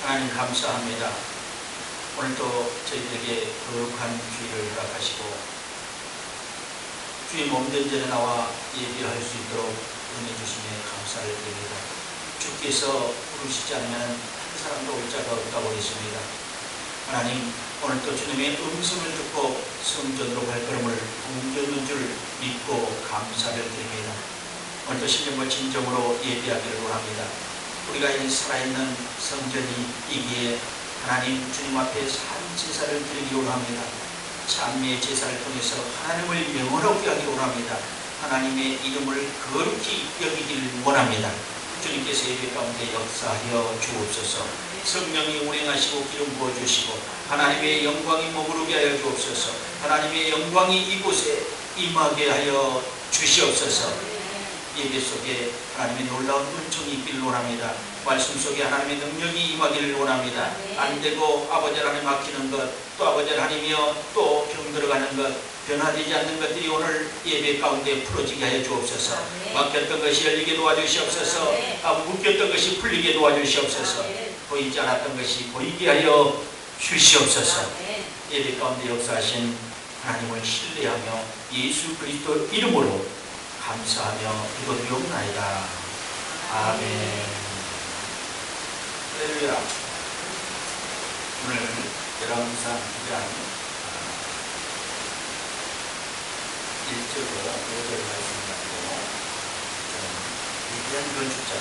하나님 감사합니다. 오늘도 저희들에게 거룩한 주일을 허락하시고 주의 몸된 전에 나와 예배할 수 있도록 은혜 주심에 감사를 드립니다. 주께서 부르시지 않으면 한 사람도 올 자가 없다고 했습니다. 하나님, 오늘도 주님의 음성을 듣고 성전으로 발걸음을 옮겼는 줄 믿고 감사를 드립니다. 오늘도 신령과 진정으로 예배하기를 원합니다. 우리가 이 살아있는 성전이기에 하나님 주님 앞에 산 제사를 드리기 원합니다. 찬미의 제사를 통해서 하나님을 영원하게 하기 원합니다. 하나님의 이름을 거룩히 여기기를 원합니다. 주님께서 예배 가운데 역사하여 주옵소서. 성령이 운행하시고 기름 부어주시고 하나님의 영광이 머무르게 하여 주옵소서. 하나님의 영광이 이곳에 임하게 하여 주시옵소서. 예배 속에 하나님의 놀라운 은총이 있기를 원합니다. 말씀 속에 하나님의 능력이 임하기를 원합니다. 안되고 아버지 하나님 막히는 것, 또 아버지 하나님이여 또 병들어가는 것, 변화되지 않는 것들이 오늘 예배 가운데 풀어지게 하여 주옵소서. 막혔던 것이 열리게 도와주시옵소서. 묶였던 것이 풀리게 도와주시옵소서. 보이지 않았던 것이 보이게 하여 주시옵소서. 예배 가운데 역사하신 하나님을 신뢰하며 예수 그리스도 이름으로 감사하며 기도드리옵나이다. 아멘. 할렐루야. 오늘 열왕기상 9장 1절로 5절 말씀 가지고 위대한 건축자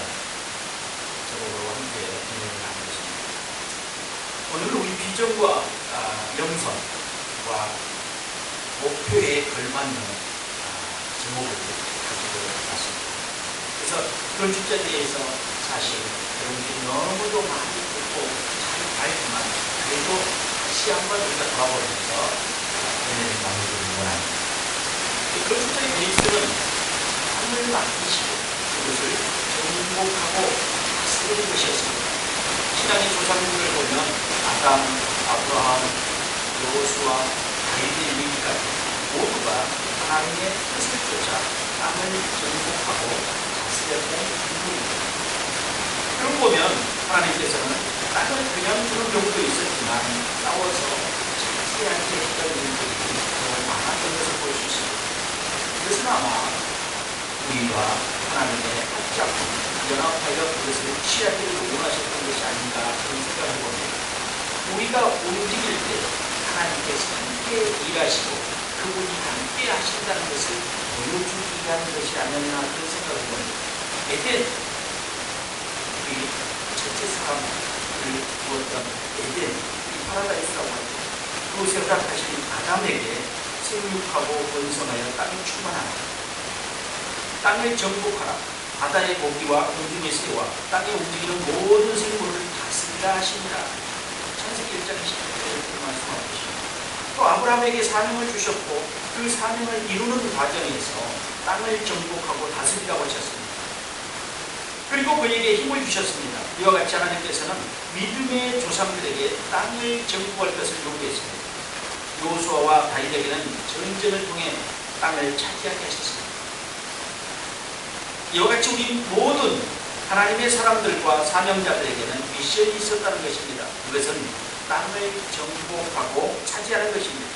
저보고 함께 진행을 하겠습니다. 오늘은 우리 비전과 영성과 목표에 걸맞는 제목을 가지고 왔습니다. 그래서 건축자에 대해서 사실 여러분들이 너무도 많이 듣고 잘 알지만 그래도 다시 한번 우리가 돌아보면서 은혜를 나누기를 원합니다. 건축자의 베이스는 하늘을 맡기시고 그것을 정복하고 다스리는 것이었습니다. 신앙의 조상들을 보면 아담, 아브라함, 여호수아, 다윗의 위기까지 모두가 하나님의 뜻을 쫓아 땅을 정복하고 다스렸던 인물입니다. 그럼 보면 하나님께서는 땅을 그냥 주는 경우도 있었지만 싸워서 차지하게 했던 일들이 더 많았던 것을 볼 수 있습니다. 그것은 아마 우리와 하나님의 합작, 연합하여 그것을 취하기를 원하셨던 것이 아닌가 그런 생각을 봅니다. 우리가 움직일 때 하나님께서 함께 일하시고 그분이 함께 하신다는 것을 보여주기 위한 것이 아니었나 그런 생각을 봅니다. 에덴, 우리 첫째 사람을 두었던 에덴, 이 파라다이스라고 하죠. 그것을 허락하신 아담에게 생육하고 번성하여 땅을 충만하라, 땅을 정복하라, 바다의 고기와 공중의 새와 땅에 움직이는 모든 생물을 다스리라 하시니라. 창세기 1장 10절에 그렇게 말씀하고 계십니다. 또 아브라함에게 사명을 주셨고 그 사명을 이루는 과정에서 땅을 정복하고 다스리라고 하셨습니다. 그리고 그에게 힘을 주셨습니다. 이와 같이 하나님께서는 믿음의 조상들에게 땅을 정복할 것을 요구했습니다. 여호수아와 다윗에게는 전쟁을 통해 땅을 차지하게 하셨습니다. 이와 같이 우리 모든 하나님의 사람들과 사명자들에게는 미션이 있었다는 것입니다. 그것은 땅을 정복하고 차지하는 것입니다.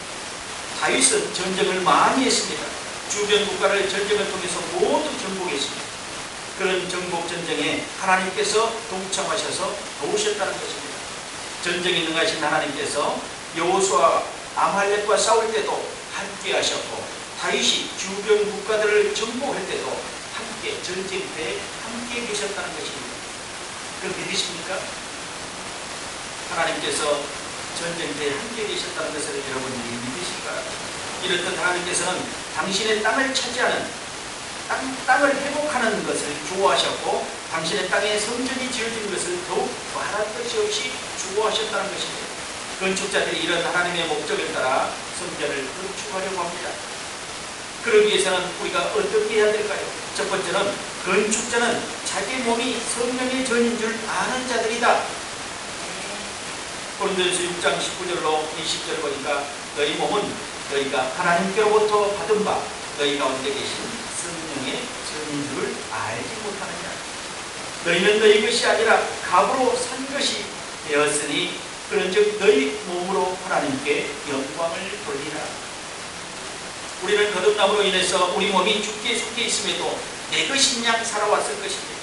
다윗은 전쟁을 많이 했습니다. 주변 국가를 전쟁을 통해서 모두 정복했습니다. 그런 정복 전쟁에 하나님께서 동참하셔서 도우셨다는 것입니다. 전쟁에 능하신 하나님께서 여호수아 아말렉과 싸울 때도 함께 하셨고 다윗이 주변 국가들을 정복할 때도 함께 전쟁터에 함께 계셨다는 것입니다. 그럼 믿으십니까? 하나님께서 전쟁터에 함께 계셨다는 것을 여러분들이 믿으시기 바랍니다. 이렇듯 하나님께서는 당신의 땅을 차지하는 땅을 회복하는 것을 좋아하셨고 당신의 땅에 성전이 지어진 것을 더욱 더할 것이 없이 좋아하셨다는 것입니다. 건축자들이 이런 하나님의 목적을 따라 성전을 건축하려고 합니다. 그러기 위해서는 우리가 어떻게 해야 될까요? 첫 번째는 건축자는 자기 몸이 성령의 전인 줄 아는 자들이다. 고린도전서 6장 19절로 20절 보니까 너희 몸은 너희가 하나님께로부터 받은 바 너희 가운데 계신 성령의 전인 줄 알지 못하느냐. 너희는 너희 것이 아니라 값으로 산 것이 되었으니 그런즉 너희 몸으로 하나님께 영광을 돌리라. 우리는 거듭남으로 인해서 우리 몸이 죽게 속해 있음에도 내 것인 양 살아왔을 것입니다.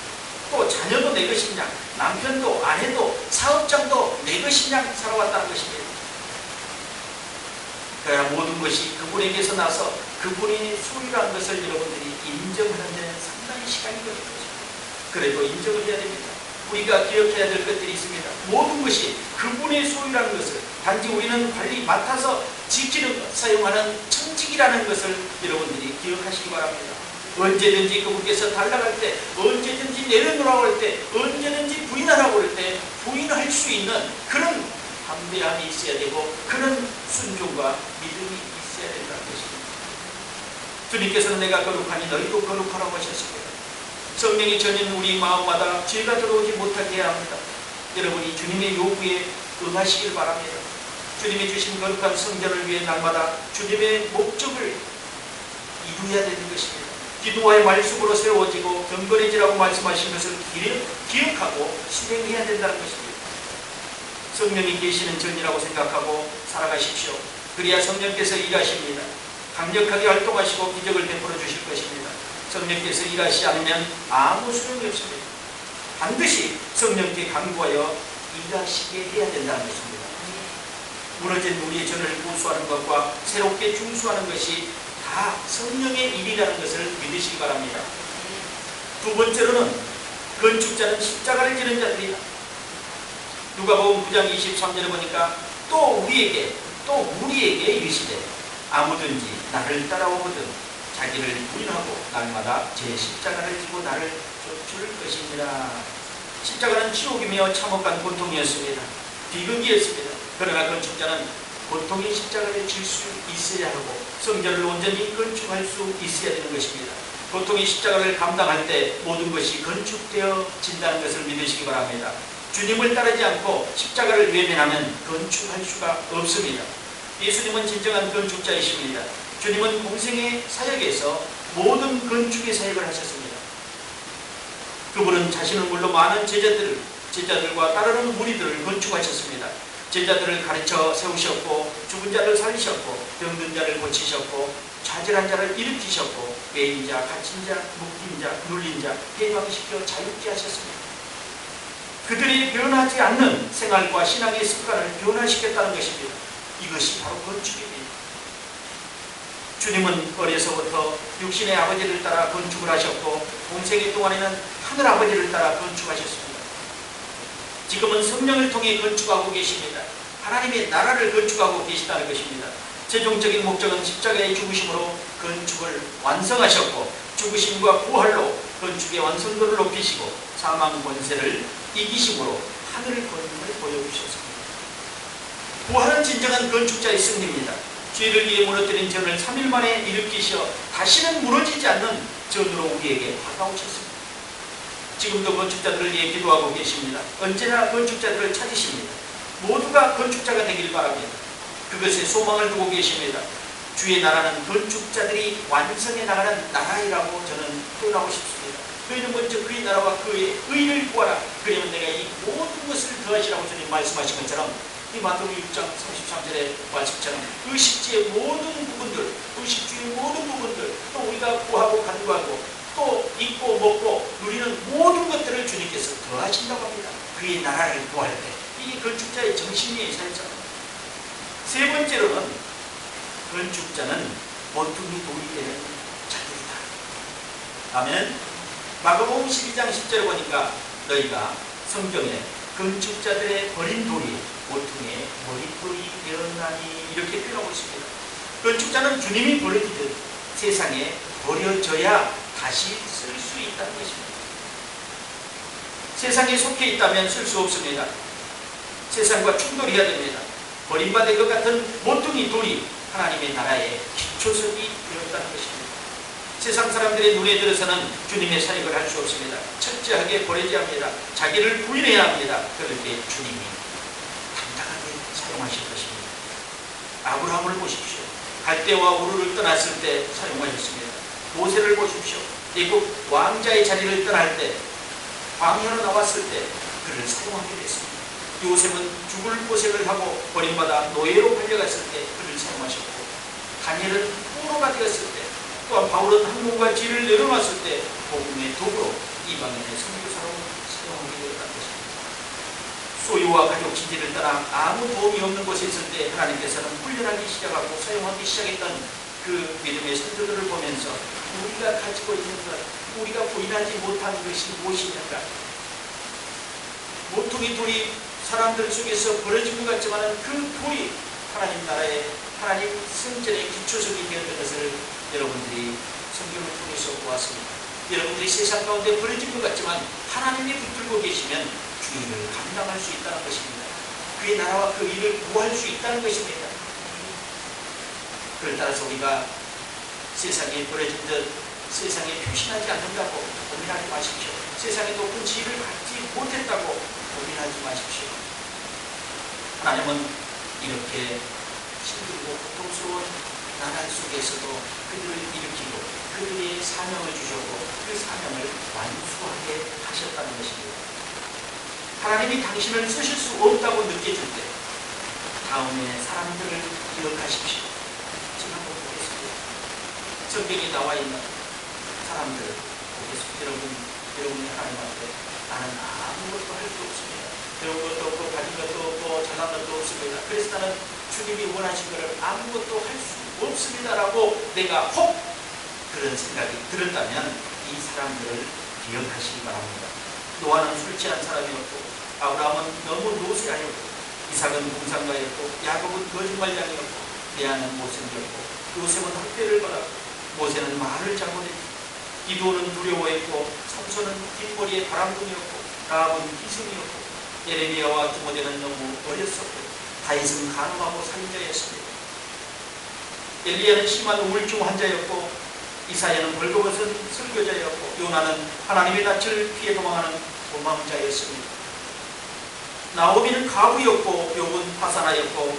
또 자녀도 내 것인 양, 남편도 아내도 사업장도 내 것인 양 살아왔다는 것입니다. 그러나 모든 것이 그분에게서 나서 그분의 소유라는 것을 여러분들이 인정하는 데는 상당히 시간이 걸릴 것입니다. 그래도 인정을 해야 됩니다. 우리가 기억해야 될 것들이 있습니다. 모든 것이 그분의 소유라는 것을, 단지 우리는 관리 맡아서 지키는 것, 사용하는 청직이라는 것을 여러분들이 기억하시기 바랍니다. 언제든지 그분께서 달라갈 때, 언제든지 내려놓으라고 할 때, 언제든지 부인하라고 할 때 부인할 수 있는 그런 담대함이 있어야 되고 그런 순종과 믿음이 있어야 된다는 것입니다. 주님께서는 내가 거룩하니 너희도 거룩하라고 하셨습니다. 성령이 전인 우리 마음마다 죄가 들어오지 못하게 해야 합니다. 여러분이 주님의 요구에 응하시길 바랍니다. 주님이 주신 거룩한 성전을 위해 날마다 주님의 목적을 이루어야 되는 것입니다. 기도와의 말씀으로 세워지고 경건해지라고 말씀하신 것을 기억하고 실행해야 된다는 것입니다. 성령이 계시는 전이라고 생각하고 살아가십시오. 그래야 성령께서 일하십니다. 강력하게 활동하시고 기적을 베풀어 주실 것입니다. 성령께서 일하시지 않으면 아무 소용이 없습니다. 반드시 성령께 간구하여 일하시게 해야 된다는 것입니다. 무너진 우리의 전을 구수하는 것과 새롭게 중수하는 것이 다 성령의 일이라는 것을 믿으시기 바랍니다. 두 번째로는 건축자는 십자가를 지는 자들이다. 누가복음 9장 23절에 보니까 또 우리에게 이르시되 아무든지 나를 따라오거든 자기를 부인하고 날마다 제 십자가를 지고 나를 쫓을 것이니라. 십자가는 지옥이며 참혹한 고통이었습니다. 비극이었습니다. 그러나 건축자는 고통의 십자가를 질 수 있어야 하고 성전을 온전히 건축할 수 있어야 되는 것입니다. 고통의 십자가를 감당할 때 모든 것이 건축되어진다는 것을 믿으시기 바랍니다. 주님을 따르지 않고 십자가를 외면하면 건축할 수가 없습니다. 예수님은 진정한 건축자이십니다. 주님은 공생의 사역에서 모든 건축의 사역을 하셨습니다. 그분은 자신은 물론 많은 제자들과 따르는 무리들을 건축하셨습니다. 제자들을 가르쳐 세우셨고 죽은 자를 살리셨고 병든 자를 고치셨고 좌절한 자를 일으키셨고 매인 자, 갇힌 자, 묶인 자, 눌린 자 해방시켜 자유케 하셨습니다. 그들이 변하지 않는 생활과 신앙의 습관을 변화시켰다는 것입니다. 이것이 바로 건축입니다. 주님은 어려서부터 육신의 아버지를 따라 건축을 하셨고 공생의 동안에는 하늘 아버지를 따라 건축하셨습니다. 지금은 성령을 통해 건축하고 계십니다. 하나님의 나라를 건축하고 계시다는 것입니다. 최종적인 목적은 십자가의 죽으심으로 건축을 완성하셨고 죽으심과 부활로 건축의 완성도를 높이시고 사망 권세를 이기심으로 하늘의 권능을 보여주셨습니다. 부활은 진정한 건축자의 승리입니다. 죄를 위해 무너뜨린 전을 3일 만에 일으키셔 다시는 무너지지 않는 전으로 우리에게 다가오셨습니다. 지금도 건축자들을 위해 기도하고 계십니다. 언제나 건축자들을 찾으십니다. 모두가 건축자가 되길 바랍니다. 그것에 소망을 두고 계십니다. 주의 나라는 건축자들이 완성해 나가는 나라이라고 저는 표현하고 싶습니다. 너희는 먼저 그의 나라와 그의 의를 구하라. 그러면 내가 이 모든 것을 더하시라고 주님 말씀하신 것처럼 이 마태복음 6장 33절의 말씀처럼 의식주의 모든 부분들, 의식주의 모든 부분들, 또 우리가 구하고 간구하고 또 입고 먹고 누리는 모든 것들을 주님께서 더하신다고 합니다. 그의 나라를 구할 때 이 건축자의 정신이 살잖아요. 세 번째로는 건축자는 모퉁이 돌이 되는 자들이다. 아멘. 마가복음 12장 10절에 보니까 너희가 성경에 건축자들의 버린 돌이 모퉁이의 머릿돌이 되었나니 이렇게 표현하고 있습니다. 건축자는 주님이 버려지듯 세상에 버려져야 다시 쓸 수 있다는 것입니다. 세상에 속해 있다면 쓸 수 없습니다. 세상과 충돌해야 됩니다. 버림받을 것 같은 모퉁이 돌이 하나님의 나라의 기초석이 되었다는 것입니다. 세상 사람들의 눈에 들어서는 주님의 사역을 할 수 없습니다. 철저하게 버려야 합니다. 자기를 부인해야 합니다. 그럴 때 주님이 당당하게 사용하실 것입니다. 아브라함을 보십시오. 갈대와 우르를 떠났을 때 사용하셨습니다. 모세를 보십시오. 애국 왕자의 자리를 떠날 때 광야로 나왔을 때 그를 사용하게 됐습니다. 요셉은 죽을 고생을 하고 버림받아 노예로 팔려갔을 때 그를 사용하셨고, 다니엘은 포로가 되었을 때, 또한 바울은 항문과 지를 내려놨을 때 복음의 도구로 이방인의 선교사로 사용하게 되었다는 것입니다. 소유와 가족 지지를 떠나 아무 도움이 없는 곳에 있을 때 하나님께서는 훈련하기 시작하고 사용하기 시작했던 그 믿음의 선조들을 보면서 우리가 가지고 있는 것, 우리가 부인하지 못한 것이 무엇이냐가, 모퉁이 돌이 사람들 속에서 벌어진 것 같지만 그 돌이 하나님 나라의 하나님 성전의 기초석이 되었던 것을 여러분들이 성경을 통해서 보았습니다. 여러분들이 세상 가운데 벌어진 것 같지만 하나님이 붙들고 계시면 그 일을 감당할 수 있다는 것입니다. 그의 나라와 그 일을 구할 수 있다는 것입니다. 그를 따라서 우리가 세상에 벌어진 듯 세상에 표신하지 않는다고 고민하지 마십시오. 세상에 높은 지위를 갖지 못했다고 고민하지 마십시오. 하나님은 이렇게 힘들고 고통스러운 나라 속에서도 그들을 일으키고 그들의 사명을 주셨고 그 사명을 완수하게 하셨다는 것입니다. 하나님이 당신을 쓰실 수 없다고 느껴질 때 다음에 사람들을 기억하십시오. 지금 한번 보겠습니다. 성경에 나와 있는 사람들 보겠습니다. 여러분이 하나님 앞에 나는 아무것도 할 수 없습니다. 배운 것도 없고 가진 것도 없고 잘난 것도 없습니다. 그래서 나는 주님이 원하신 것을 아무것도 할 수 없습니다라고 내가 혹 그런 생각이 들었다면 이 사람들을 기억하시기 바랍니다. 노아는 술 취한 사람이었고, 아브라함은 너무 노쇠하였고, 이삭은 공상가였고, 야곱은 거짓말장이었고, 레아는 못생겼고, 요셉은 학대를 받았고, 모세는 말을 잘못했고, 기도는 두려워했고, 삼손은 뒷머리에 바람둥이였고, 라합은 기생이었고, 예레미야와 디모데는 너무 어렸었고, 다윗은 간음하고 살인자였습니다. 엘리야는 심한 우울증 환자였고, 이사야는 벌거벗은 설교자였고, 요나는 하나님의 낯을 피해 도망하는 도망자였습니다. 나오미는 가부였고, 욥은 파사나였고,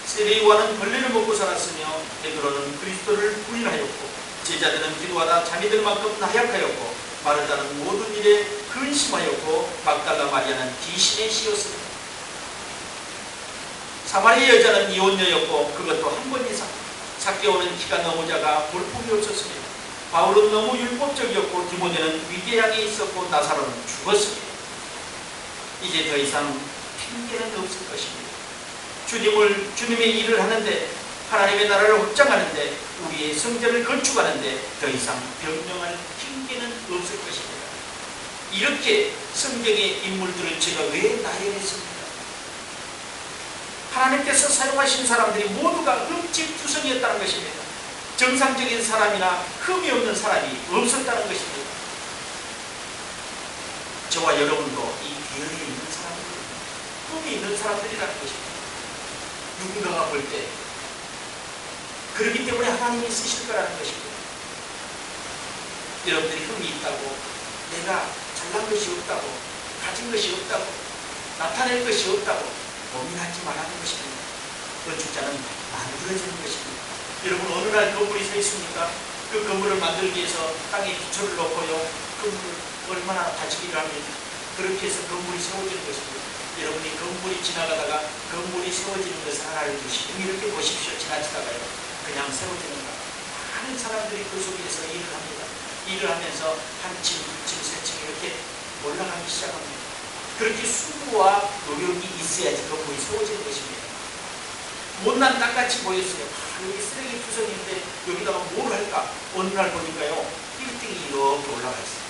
세레이와는 벌레를 먹고 살았으며, 베드로는 그리스도를 부인하였고, 제자들은 기도하다 잠이 들 만큼 나약하였고, 마르다는 모든 일에 근심하였고, 막달라 마리아는 귀신에 씌었습니다. 사마리아 여자는 이혼녀였고, 그것도 한 번 이상. 삭개오는 키가 너무 작아 볼품이 없었습니다. 바울은 너무 율법적이었고, 디모데는 위궤양에 있었고, 나사로는 죽었습니다. 이제 더 이상 핑계는 없을 것입니다. 주님의 일을 하는데, 하나님의 나라를 확장하는데, 우리의 성전을 건축하는데 더 이상 변명할 핑계는 없을 것입니다. 이렇게 성경의 인물들을 제가 왜 나열했습니까? 하나님께서 사용하신 사람들이 모두가 흠집투성이었다는 것입니다. 정상적인 사람이나 흠이 없는 사람이 없었다는 것입니다. 저와 여러분도 이 비열에 있는 사람들, 흠이 있는 사람들이라는 것입니다. 누군가가 볼 때 그렇기 때문에 하나님이 쓰실 거라는 것입니다. 여러분들이 흠이 있다고, 내가 잘난 것이 없다고, 가진 것이 없다고, 나타낼 것이 없다고 고민하지 말라는 것입니다. 건축자는 만들어지는 것입니다. 여러분, 어느 날 건물이 서 있습니까? 그 건물을 만들기 위해서 땅에 기초를 놓고요, 건물을 얼마나 다지기를 합니까? 그렇게 해서 건물이 세워지는 것입니다. 여러분이 건물이 지나가다가 건물이 세워지는 것을 하나를 주시고 이렇게 보십시오. 지나치다가요, 그냥 세워지는가? 많은 사람들이 그 속에서 일을 합니다. 일을 하면서 한 층, 두 층, 세 층 이렇게 올라가기 시작합니다. 그렇게 수고와 노력이 있어야지 건물이 세워지는 것입니다. 못난 땅같이 보였어요. 여기 쓰레기 투성인데 여기다가 뭘 할까? 어느 날 보니까요, 빌딩이 이렇게 올라가 있어요.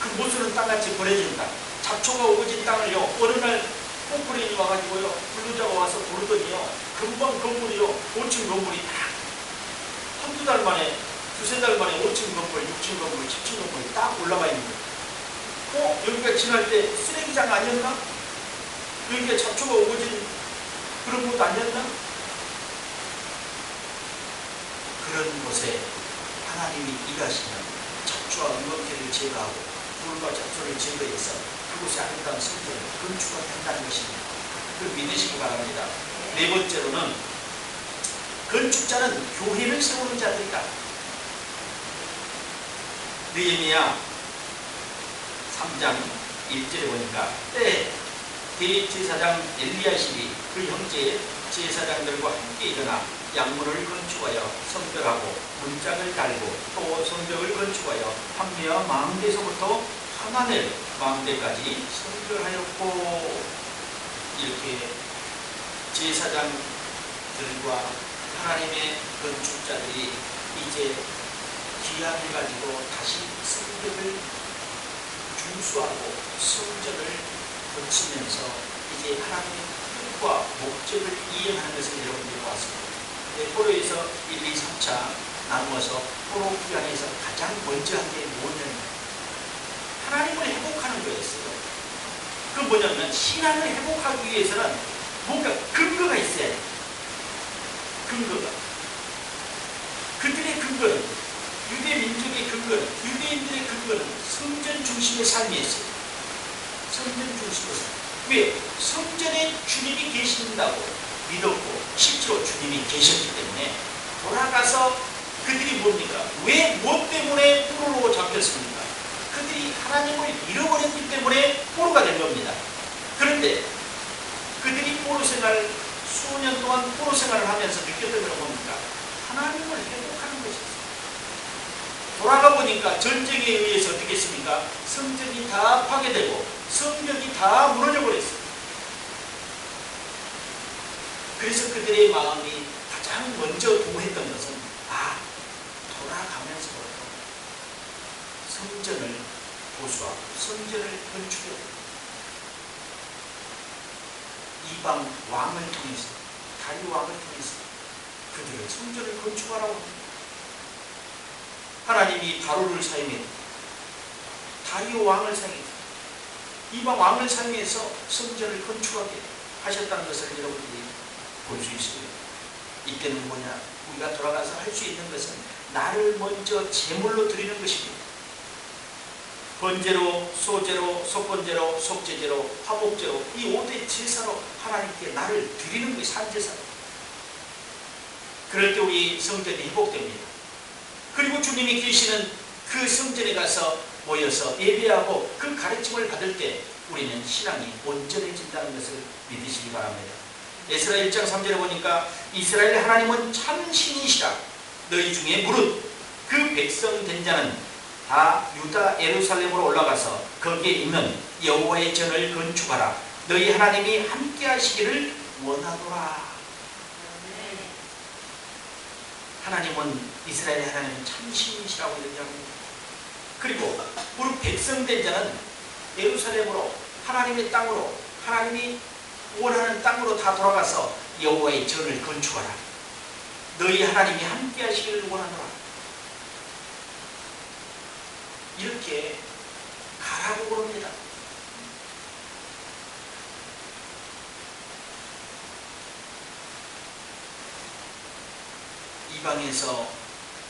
그 못 쓰는 땅같이 버려진 땅, 잡초가 오거진 땅을요, 어느 날 콩쿠레인이 와가지고요, 블루자가 와서 고르더니요, 금방 건물이요, 5층 건물이 딱 한두 달 만에, 두세 달 만에 5층 건물, 6층 건물, 10층 건물이 딱 올라가 있는 거예요. 여기가 지날 때 쓰레기장 아니었나? 여기가 잡초가 오거진 그런 곳 아니었나? 그런 곳에 하나님이 일하시면 잡초와 응원기를 제거하고 불과 잡초를 제거해서 그곳에 아름다운 성전을 건축을 한다는 것입니다. 그걸 믿으시기 바랍니다. 네 번째로는 건축자는 교회를 세우는 자들이다. 느헤미야 3장 1절에 보니까 때 대제사장 엘리야십이 그 형제 제사장들과 함께 일어나 양문을 건축하여 성벽하고 문짝을 달고 또 성벽을 건축하여 함리와 망대에서부터 하나넬 망대까지 성별하였고, 이렇게 제사장들과 하나님의 건축자들이 이제 기한해가지고 다시 성벽을 중수하고 성전을 거치면서 이제 하나님의 뜻과 목적을 이행하는 것을 여러분들이 보았습니다. 포로에서 1, 2, 3차 나누어서 포로 기간에서 가장 먼저 한 게 뭐냐면 하나님을 회복하는 거였어요. 그 뭐냐면 신앙을 회복하기 위해서는 뭔가 근거가 있어야 돼요. 근거가. 그들의 근거는, 유대 민족의 근거는, 유대인들의 근거는 성전 중심의 삶이었어요. 성전 중심의 삶. 왜? 성전에 주님이 계신다고 믿었고 실제로 주님이 계셨기 때문에 돌아가서 그들이 뭡니까? 왜, 무엇 때문에 포로로 잡혔습니까? 그들이 하나님을 잃어버렸기 때문에 포로가 된 겁니다. 그런데 그들이 포로 생활, 수년 동안 포로 생활을 하면서 느꼈던 건 뭡니까? 하나님을 회복하는 것이었어요. 돌아가 보니까 전쟁에 의해서 어떻게 했습니까? 성전이 다 파괴되고 성벽이 다 무너져 버렸어요. 그래서 그들의 마음이 가장 먼저 도모했던 것은 돌아가면서부터 성전을 보수하고 성전을 건축해 이방 왕을 통해서, 다리오 왕을 통해서 그들은 성전을 건축하라고 합니다. 하나님이 다로를 사용했고 다리오 왕을 사용했고 이방 왕을 사용해서 성전을 건축하게 하셨다는 것을 여러분들이 볼 수 있습니다. 이때는 뭐냐? 우리가 돌아가서 할 수 있는 것은 나를 먼저 제물로 드리는 것입니다. 번제로, 소제로, 속번제로, 속죄제로, 화목제로, 이 5대 제사로 하나님께 나를 드리는 것이 산제사로. 그럴 때 우리 성전이 회복됩니다. 그리고 주님이 계시는 그 성전에 가서 모여서 예배하고 그 가르침을 받을 때 우리는 신앙이 온전해진다는 것을 믿으시기 바랍니다. 에스라 1장 3절에 보니까 이스라엘 하나님은 참 신이시라. 너희 중에 무릇 그 백성 된 자는 다 유다 예루살렘으로 올라가서 거기에 있는 여호와의 전을 건축하라. 너희 하나님이 함께 하시기를 원하노라. 하나님은, 이스라엘의 하나님은 참 신이시라고 얘기합니다. 그리고 무릇 백성 된 자는 예루살렘으로, 하나님의 땅으로, 하나님이 원하는 땅으로 다 돌아가서 여호와의 전을 건축하라. 너희 하나님이 함께 하시기를 원하노라. 이렇게 가라고 그럽니다. 이방에서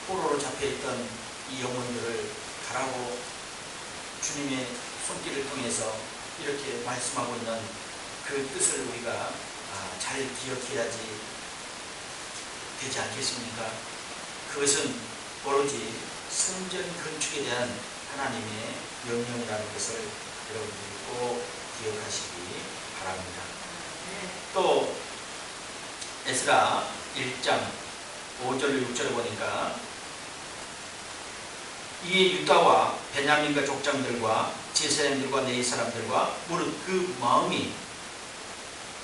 포로로 잡혀있던 이 영혼들을 가라고 주님의 손길을 통해서 이렇게 말씀하고 있는 그 뜻을 우리가 잘 기억해야지 되지 않겠습니까? 그것은 오로지 성전 건축에 대한 하나님의 명령이라는 것을 여러분들이 꼭 기억하시기 바랍니다. 또 에스라 1장 5절 6절에 보니까 이에 유다와 베냐민과 족장들과 제사장들과 네이 사람들과 무릇 그 마음이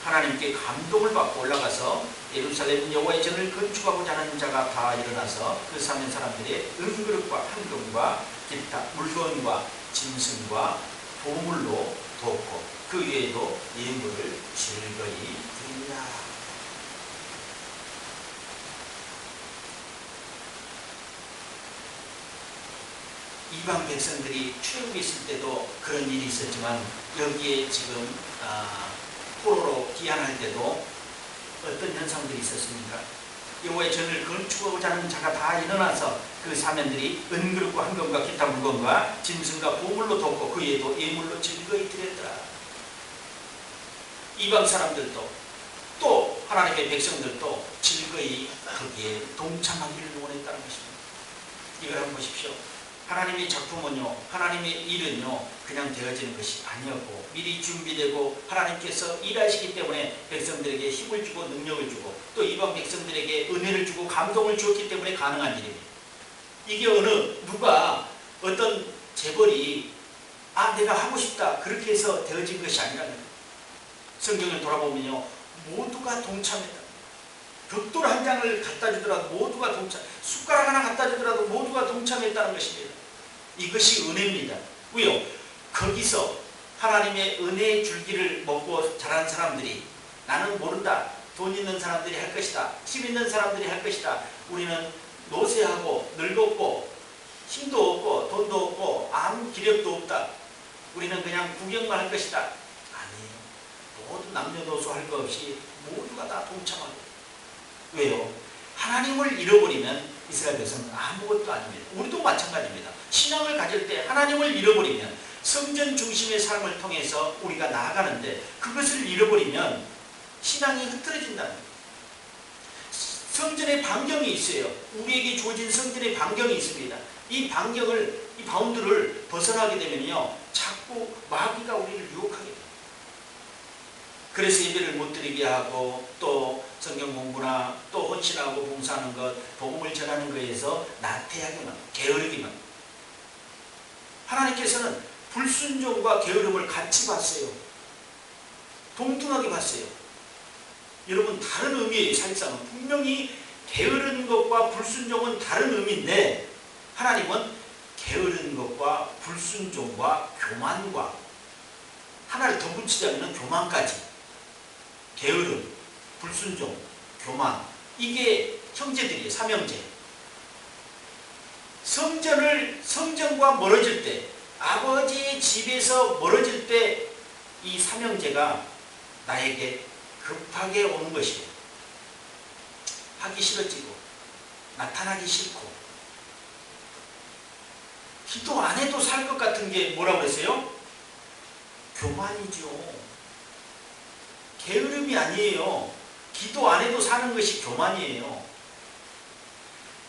하나님께 감동을 받고 올라가서 예루살렘 여호와의 전을 건축하고자 하는 자가 다 일어나서 그 사는 사람들의 은그릇과 황금과 기타 물건과 짐승과 보물로 돕고 그 외에도 예물을 즐거이 드리라. 이방 백성들이 출애굽에 있을 때도 그런 일이 있었지만 여기에 지금 포로로 귀환할 때도 어떤 현상들이 있었습니까? 여호와의 전을 건축하고자 하는 자가 다 일어나서 그 사면들이 은그릇과 황금과 기타 물건과 짐승과 보물로 돕고 그 외에도 예물로 즐거이 드렸더라. 이방 사람들도 또 하나님의 백성들도 즐거이 거기에 동참하기를 원했다는 것입니다. 이걸 한번 보십시오. 하나님의 작품은요, 하나님의 일은요, 그냥 되어지는 것이 아니었고 미리 준비되고 하나님께서 일하시기 때문에 백성들에게 힘을 주고 능력을 주고 또 이방 백성들에게 은혜를 주고 감동을 주었기 때문에 가능한 일입니다. 이게 누가 어떤 재벌이 내가 하고 싶다 그렇게 해서 되어진 것이 아니라는 거예요. 성경을 돌아보면요, 모두가 동참했다. 벽돌 한 장을 갖다 주더라도 모두가 숟가락 하나 갖다 주더라도 모두가 동참했다는 것입니다. 이것이 은혜입니다. 왜요? 거기서 하나님의 은혜의 줄기를 먹고 자란 사람들이 나는 모른다. 돈 있는 사람들이 할 것이다. 힘 있는 사람들이 할 것이다. 우리는 노쇠하고 늙었고 힘도 없고 돈도 없고 아무 기력도 없다. 우리는 그냥 구경만 할 것이다. 아니에요. 모두 남녀노소 할 것 없이 모두가 다 동참하고. 왜요? 하나님을 잃어버리면 이스라엘 백성은 아무것도 아닙니다. 우리도 마찬가지입니다. 신앙을 가질 때 하나님을 잃어버리면 성전 중심의 삶을 통해서 우리가 나아가는데 그것을 잃어버리면 신앙이 흐트러진다는 거예요. 성전의 반경이 있어요. 우리에게 주어진 성전의 반경이 있습니다. 이 바운드를 벗어나게 되면요, 자꾸 마귀가 우리를 유혹하게 돼요. 그래서 예배를 못 드리게 하고 또 성경 공부나 또 헌신하고 봉사하는 것, 복음을 전하는 것에서 나태하게만, 게으르기만. 하나님께서는 불순종과 게으름을 같이 봤어요. 동등하게 봤어요. 여러분, 다른 의미예요. 사실상은 분명히 게으른 것과 불순종은 다른 의미인데 하나님은 게으른 것과 불순종과 교만과 하나를 더 붙이자면 교만까지, 게으름, 불순종, 교만, 이게 형제들이에요. 삼형제. 성전과 멀어질 때, 아버지의 집에서 멀어질 때 이 삼형제가 나에게 급하게 오는 것이에요. 하기 싫어지고 나타나기 싫고 기도 안 해도 살 것 같은 게 뭐라고 그랬어요? 교만이죠. 게으름이 아니에요. 기도 안 해도 사는 것이 교만이에요.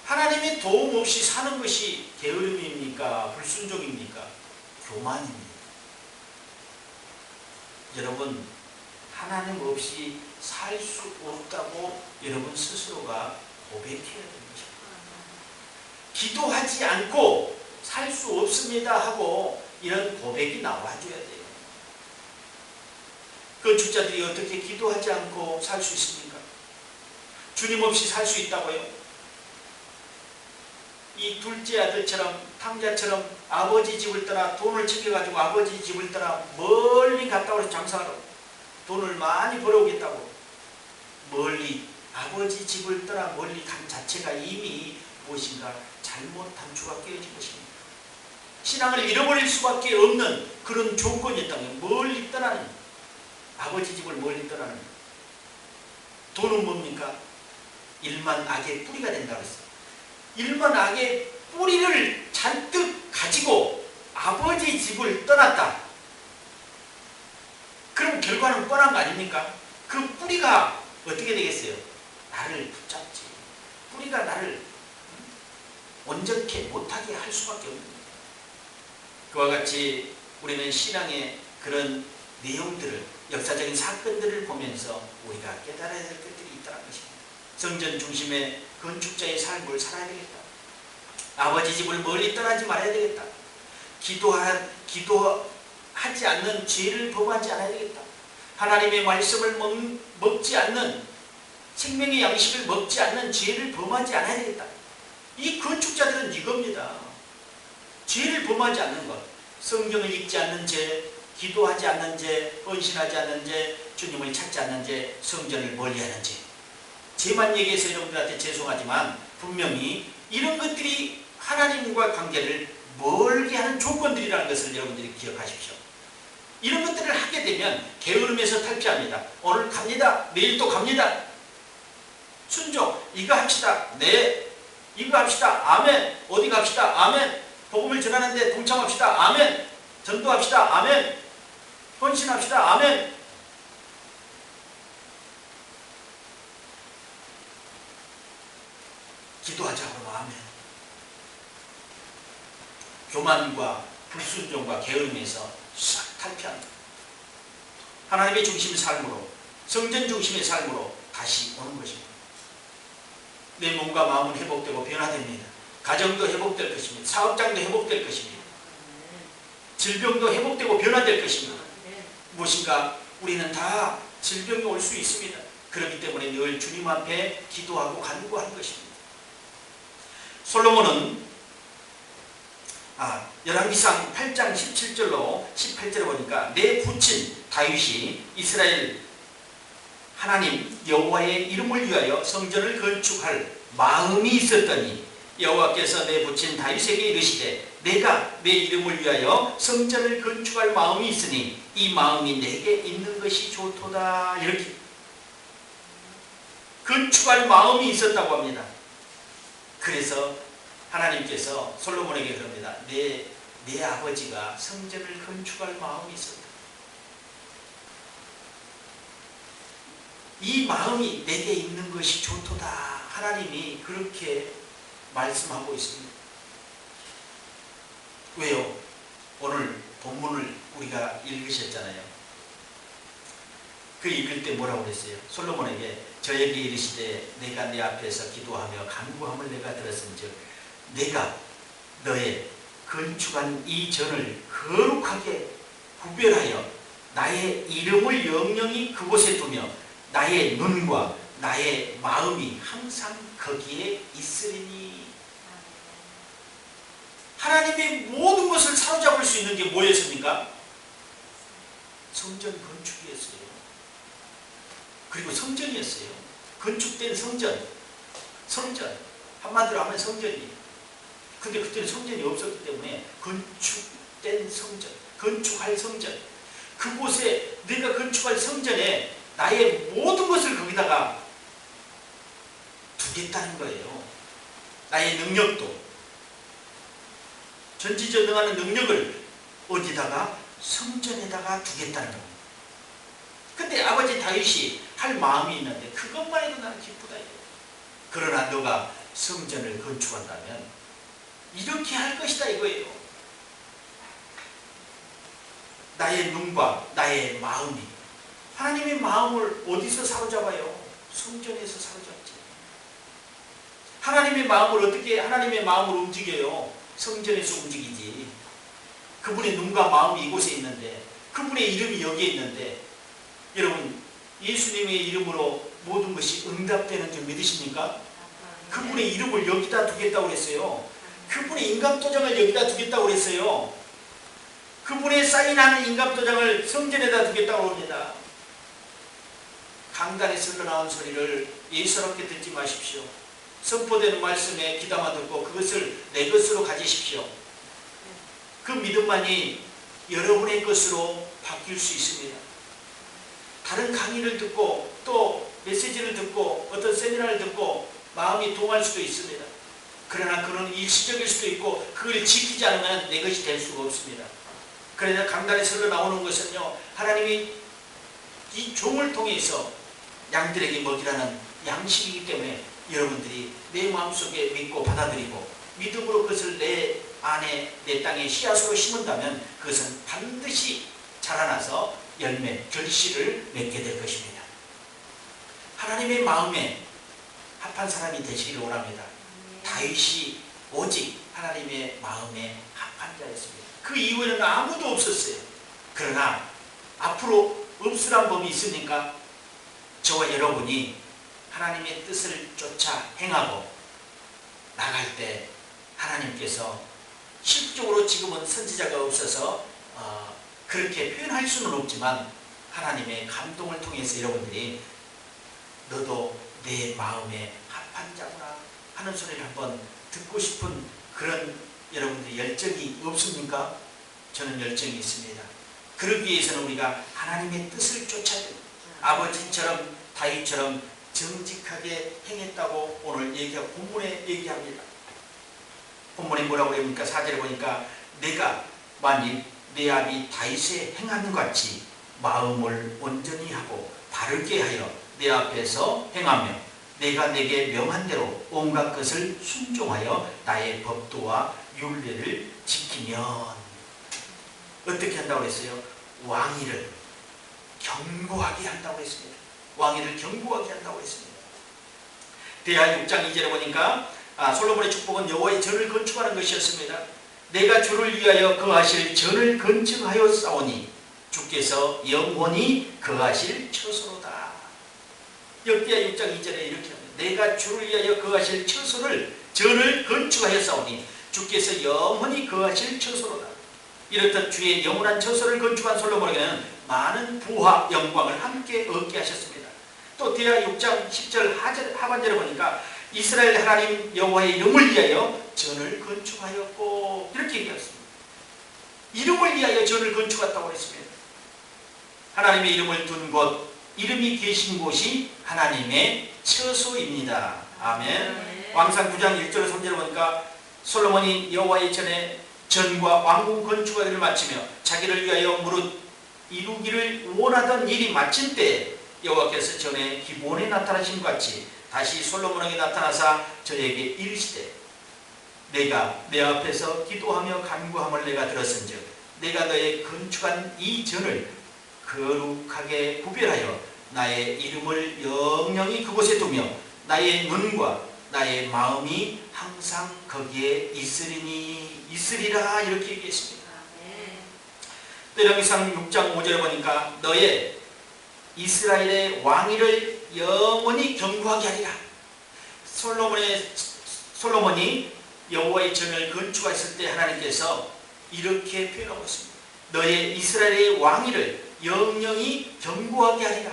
하나님의 도움 없이 사는 것이 게으름입니까? 불순종입니까? 교만입니다. 여러분, 하나님 없이 살 수 없다고 여러분 스스로가 고백해야 됩니다. 기도하지 않고 살 수 없습니다 하고 이런 고백이 나와줘야 돼요. 건축자들이 어떻게 기도하지 않고 살 수 있습니까? 주님 없이 살 수 있다고요? 이 둘째 아들처럼, 탕자처럼 아버지 집을 떠나 돈을 챙겨가지고 아버지 집을 떠나 멀리 갔다 오서 장사하러 돈을 많이 벌어오겠다고 멀리 아버지 집을 떠나 멀리 간 자체가 이미 무엇인가 잘못한 추가 깨어진 것입니다. 신앙을 잃어버릴 수밖에 없는 그런 조건이었다면 멀리 떠나는, 아버지 집을 멀리 떠나는. 돈은 뭡니까? 일만 악의 뿌리가 된다고 했어요. 일만 악의 뿌리를 잔뜩 가지고 아버지 집을 떠났다. 그럼 결과는 뻔한 거 아닙니까? 그 뿌리가 어떻게 되겠어요? 나를 붙잡지. 뿌리가 나를 온전케 못하게 할 수밖에 없는 거예요. 그와 같이 우리는 신앙의 그런 내용들을, 역사적인 사건들을 보면서 우리가 깨달아야 될 것들이 있다는 것입니다. 성전 중심의 건축자의 삶을 살아야 되겠다. 아버지 집을 멀리 떠나지 말아야 되겠다. 기도하지 않는 죄를 범하지 않아야 되겠다. 하나님의 말씀을 먹지 않는, 생명의 양식을 먹지 않는 죄를 범하지 않아야 되겠다. 이 건축자들은 이겁니다. 죄를 범하지 않는 것, 성경을 읽지 않는 죄, 기도하지 않는 죄, 헌신하지 않는 죄, 주님을 찾지 않는 죄, 성전을 멀리하는 죄. 죄만 얘기해서 여러분들한테 죄송하지만 분명히 이런 것들이 하나님과 관계를 멀게 하는 조건들이라는 것을 여러분들이 기억하십시오. 이런 것들을 하게 되면 게으름에서 탈피합니다. 오늘 갑니다. 내일 또 갑니다. 순종. 이거 합시다. 네. 이거 합시다. 아멘. 어디 갑시다. 아멘. 복음을 전하는데 동참합시다. 아멘. 전도합시다. 아멘. 헌신합시다. 아멘. 기도하자. 그러면 아멘. 교만과 불순종과 게으름에서 싹 탈피합니다. 하나님의 중심의 삶으로, 성전 중심의 삶으로 다시 오는 것입니다. 내 몸과 마음은 회복되고 변화됩니다. 가정도 회복될 것입니다. 사업장도 회복될 것입니다. 질병도 회복되고 변화될 것입니다. 무엇인가 우리는 다 질병이 올 수 있습니다. 그렇기 때문에 늘 주님 앞에 기도하고 간구하는 것입니다. 솔로몬은 열왕기상 8장 17절로 18절에 보니까 내 부친 다윗이 이스라엘 하나님 여호와의 이름을 위하여 성전을 건축할 마음이 있었더니 여호와께서 내 부친 다윗에게 이르시되 내가 내 이름을 위하여 성전을 건축할 마음이 있으니 이 마음이 내게 있는 것이 좋도다. 이렇게 건축할 마음이 있었다고 합니다. 그래서 하나님께서 솔로몬에게 그럽니다. 내 아버지가 성전을 건축할 마음이 있었다. 이 마음이 내게 있는 것이 좋도다. 하나님이 그렇게 말씀하고 있습니다. 왜요? 오늘 본문을 우리가 읽으셨잖아요. 그 읽을 때 뭐라고 그랬어요? 솔로몬에게 저에게 이르시되 내가 내 앞에서 기도하며 간구함을 내가 들었은즉 내가 너의 건축한 이 전을 거룩하게 구별하여 나의 이름을 영영히 그곳에 두며 나의 눈과 나의 마음이 항상 거기에 있으리니. 하나님의 모든 것을 사로잡을 수 있는 게 뭐였습니까? 성전 건축이었어요. 그리고 성전이었어요. 건축된 성전. 한마디로 하면 성전이에요. 근데 그때는 성전이 없었기 때문에 건축된 성전, 건축할 성전, 그곳에 내가 건축할 성전에 나의 모든 것을 거기다가 두겠다는 거예요. 나의 능력도, 전지전능하는 능력을 어디다가? 성전에다가 두겠다는 겁니다. 근데 아버지 다윗이 할 마음이 있는데 그것만 해도 나는 기쁘다. 그러나 너가 성전을 건축한다면 이렇게 할 것이다 이거예요. 나의 눈과 나의 마음이. 하나님의 마음을 어디서 사로잡아요? 성전에서 사로잡지. 하나님의 마음을 어떻게 하나님의 마음을 움직여요? 성전에서 움직이지. 그분의 눈과 마음이 이곳에 있는데, 그분의 이름이 여기에 있는데, 여러분 예수님의 이름으로 모든 것이 응답되는 줄 믿으십니까? 그분의 이름을 여기다 두겠다고 그랬어요. 그분의 인감도장을 여기다 두겠다고 그랬어요. 그분의 사인하는 인감도장을 성전에다 두겠다고 합니다. 강단에서 흘러나온 소리를 예사롭게 듣지 마십시오. 선포되는 말씀에 귀담아 듣고 그것을 내 것으로 가지십시오. 그 믿음만이 여러분의 것으로 바뀔 수 있습니다. 다른 강의를 듣고 또 메시지를 듣고 어떤 세미나를 듣고 마음이 동할 수도 있습니다. 그러나 그는 일시적일 수도 있고 그걸 지키지 않으면 내 것이 될 수가 없습니다. 그러나 강단에서 흘러나오는 것은요, 하나님이 이 종을 통해서 양들에게 먹이라는 양식이기 때문에 여러분들이 내 마음속에 믿고 받아들이고 믿음으로 그것을 내 안에 내 땅에 씨앗으로 심은다면 그것은 반드시 자라나서 열매, 결실을 맺게 될 것입니다. 하나님의 마음에 합한 사람이 되시기를 원합니다. 다윗이 오직 하나님의 마음에 합한 자였습니다. 그 이후에는 아무도 없었어요. 그러나 앞으로 없으란 법이 있습니까? 저와 여러분이 하나님의 뜻을 쫓아 행하고 나갈 때 하나님께서 실질적으로 지금은 선지자가 없어서 그렇게 표현할 수는 없지만 하나님의 감동을 통해서 여러분들이 너도 내 마음에 합한 자구나 하는 소리를 한번 듣고 싶은 그런 여러분들의 열정이 없습니까? 저는 열정이 있습니다. 그러기 위해서는 우리가 하나님의 뜻을 쫓아야 됩니다. 아버지처럼 다윗처럼 정직하게 행했다고 오늘 얘기하고 본문에 얘기합니다. 본문에 뭐라고 합니까? 4절에 보니까 내가 만일 내 아비 다윗의 행하는 같이 마음을 온전히 하고 바르게 하여 내 앞에서 행하며 내가 내게 명한 대로 온갖 것을 순종하여 나의 법도와 율례를 지키면 어떻게 한다고 그랬어요? 왕위를 견고하게 한다고 했습니다. 왕위를 견고하게 한다고 했습니다. 대하 6장 2절에 보니까 솔로몬의 축복은 여호와의 전을 건축하는 것이었습니다. 내가 주를 위하여 거하실 전을 건축하여 싸우니 주께서 영원히 거하실 처소로다. 역대하 6장 2절에 이렇게 합니다. 내가 주를 위하여 거하실 처소를 전을 건축하여 싸우니 주께서 영원히 거하실 처소로다. 이렇듯 주의 영원한 처소를 건축한 솔로몬에게는 많은 부와 영광을 함께 얻게 하셨습니다. 또 대하 6장 10절 하반절에 보니까 이스라엘 하나님 여호와의 이름을 위하여 전을 건축하였고 이렇게 얘기했습니다. 이름을 위하여 전을 건축했다고 했습니다. 하나님의 이름을 둔 곳, 이름이 계신 곳이 하나님의 처소입니다. 아멘. 왕상 9장 1절 3절에 보니까 솔로몬이 여호와의 전과 왕궁 건축하기를 마치며 자기를 위하여 무릇 이루기를 원하던 일이 마친 때에 여호와께서 전에 기본에 나타나신 같이 다시 솔로몬에게 나타나사 저에게 이르시되 내가 내 앞에서 기도하며 간구함을 내가 들었은즉 내가 너의 건축한 이 전을 거룩하게 구별하여 나의 이름을 영영히 그곳에 두며 나의 눈과 나의 마음이 항상 거기에 있으리라 이렇게 얘기했습니다. 열왕기상 6장 5절에 보니까 너의 이스라엘의 왕위를 영원히 견고하게 하리라. 솔로몬이 여호와의 전을 건축했을 때 하나님께서 이렇게 표현하고 있습니다. 너의 이스라엘의 왕위를 영영히 견고하게 하리라.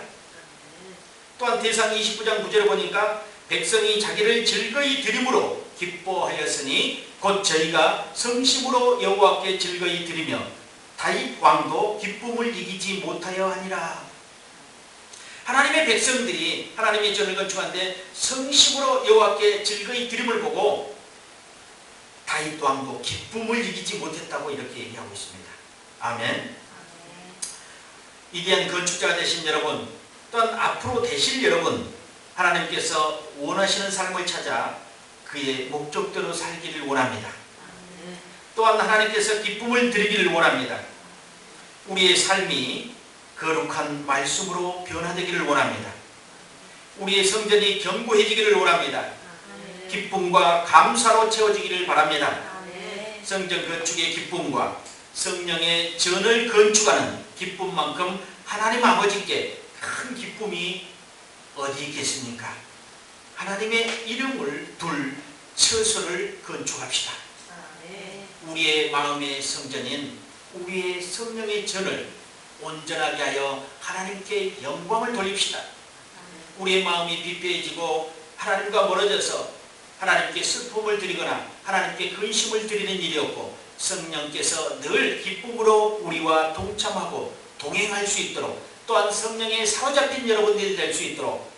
또한 대상 29장 9절에 보니까 백성이 자기를 즐거이 드림으로 기뻐하였으니 곧 저희가 성심으로 여호와께 즐거이 드리며 다윗 왕도 기쁨을 이기지 못하여 하니라. 하나님의 백성들이 하나님의 전을 건축하는데 성심으로 여호와께 즐거이 드림을 보고 다윗 왕도 기쁨을 이기지 못했다고 이렇게 얘기하고 있습니다. 아멘. 위대한 건축자가 되신 여러분, 또한 앞으로 되실 여러분, 하나님께서 원하시는 삶을 찾아 그의 목적대로 살기를 원합니다. 또한 하나님께서 기쁨을 드리기를 원합니다. 우리의 삶이 거룩한 말씀으로 변화되기를 원합니다. 우리의 성전이 견고해지기를 원합니다. 기쁨과 감사로 채워지기를 바랍니다. 성전 건축의 기쁨과 성령의 전을 건축하는 기쁨만큼 하나님 아버지께 큰 기쁨이 어디 있겠습니까? 하나님의 이름을 둘 처소를 건축합시다. 우리의 마음의 성전인 우리의 성령의 전을 온전하게 하여 하나님께 영광을 돌립시다. 우리의 마음이 비폐해지고 하나님과 멀어져서 하나님께 슬픔을 드리거나 하나님께 근심을 드리는 일이 없고 성령께서 늘 기쁨으로 우리와 동참하고 동행할 수 있도록, 또한 성령에 사로잡힌 여러분들이 될 수 있도록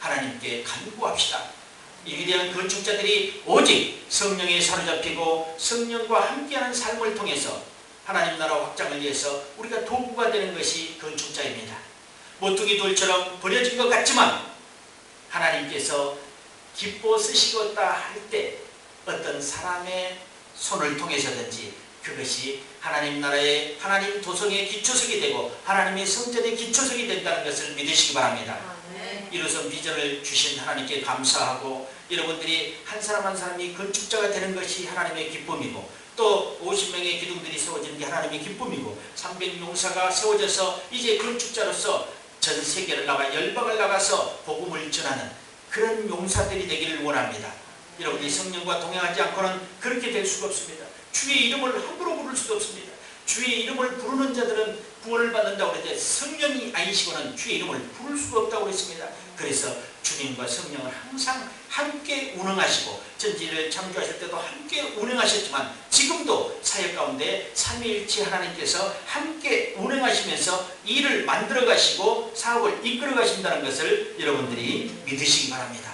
하나님께 간구합시다. 이 위대한 건축자들이 오직 성령에 사로잡히고 성령과 함께하는 삶을 통해서 하나님 나라 확장을 위해서 우리가 도구가 되는 것이 건축자입니다. 모퉁이 돌처럼 버려진 것 같지만 하나님께서 기뻐 쓰시겠다 할 때 어떤 사람의 손을 통해서든지 그것이 하나님 나라의 하나님 도성의 기초석이 되고 하나님의 성전의 기초석이 된다는 것을 믿으시기 바랍니다. 이로써 비전을 주신 하나님께 감사하고 여러분들이 한 사람 한 사람이 건축자가 되는 것이 하나님의 기쁨이고 또 50명의 기둥들이 세워지는 게 하나님의 기쁨이고 300용사가 세워져서 이제 건축자로서 전 세계를 나가 열방을 나가서 복음을 전하는 그런 용사들이 되기를 원합니다. 여러분들이 성령과 동행하지 않고는 그렇게 될 수가 없습니다. 주의 이름을 함부로 부를 수도 없습니다. 주의 이름을 부르는 자들은 구원을 받는다고 그랬는데 성령이 아니시고는 주의 이름을 부를 수가 없다고 했습니다. 그래서 주님과 성령을 항상 함께 운행하시고 전지를 창조하실 때도 함께 운행하셨지만 지금도 사역 가운데 삼위일체 하나님께서 함께 운행하시면서 일을 만들어 가시고 사업을 이끌어 가신다는 것을 여러분들이 믿으시기 바랍니다.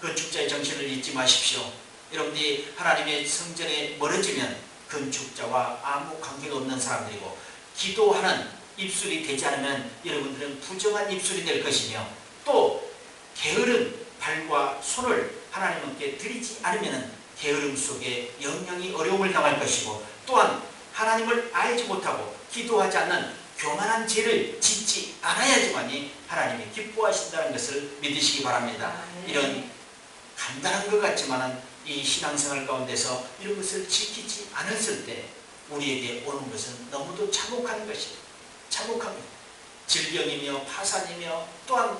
건축자의 정신을 잊지 마십시오. 여러분들이 하나님의 성전에 멀어지면 건축자와 아무 관계가 없는 사람들이고 기도하는 입술이 되지 않으면 여러분들은 부정한 입술이 될 것이며 또 게으른 발과 손을 하나님께 드리지 않으면 게으름 속에 영영이 어려움을 당할 것이고, 또한 하나님을 알지 못하고 기도하지 않는 교만한 죄를 짓지 않아야지만이 하나님이 기뻐하신다는 것을 믿으시기 바랍니다. 이런 간단한 것 같지만 이 신앙생활 가운데서 이런 것을 지키지 않았을 때 우리에게 오는 것은 너무도 참혹한 것입니다. 참혹합니다. 질병이며 파산이며 또한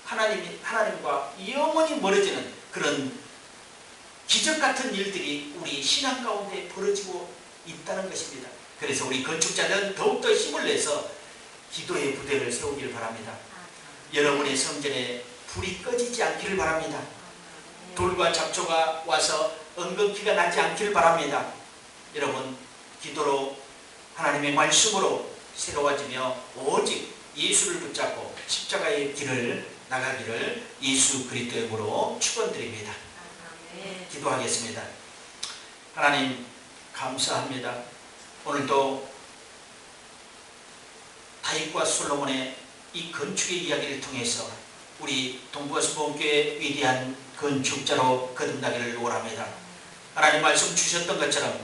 하나님과 영원히 멀어지는 그런 기적 같은 일들이 우리 신앙 가운데 벌어지고 있다는 것입니다. 그래서 우리 건축자들은 더욱더 힘을 내서 기도의 부대를 세우기를 바랍니다. 여러분의 성전에 불이 꺼지지 않기를 바랍니다. 돌과 잡초가 와서 엉겅퀴가 나지 않기를 바랍니다. 여러분, 기도로 하나님의 말씀으로 새로워지며 오직 예수를 붙잡고 십자가의 길을 나가기를 예수 그리스도의 이름으로 축원드립니다. 기도하겠습니다. 하나님 감사합니다. 오늘도 다윗과 솔로몬의 이 건축의 이야기를 통해서 우리 동부가수보험교회 위대한 건축자로 거듭나기를 원합니다. 하나님 말씀 주셨던 것처럼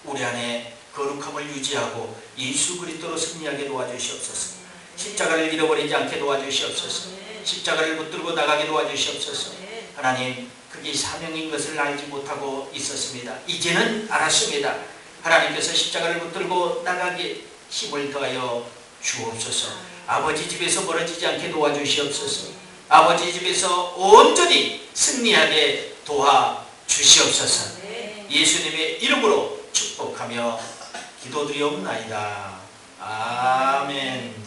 우리 안에 거룩함을 유지하고 예수 그리스도로 승리하게 도와주시옵소서. 십자가를 잃어버리지 않게 도와주시옵소서. 십자가를 붙들고 나가게 도와주시옵소서. 하나님, 그게 사명인 것을 알지 못하고 있었습니다. 이제는 알았습니다. 하나님께서 십자가를 붙들고 나가게 힘을 더하여 주옵소서. 아버지 집에서 멀어지지 않게 도와주시옵소서. 아버지 집에서 온전히 승리하게 도와주시옵소서. 예수님의 이름으로 축복하며 기도드리옵나이다. 아멘.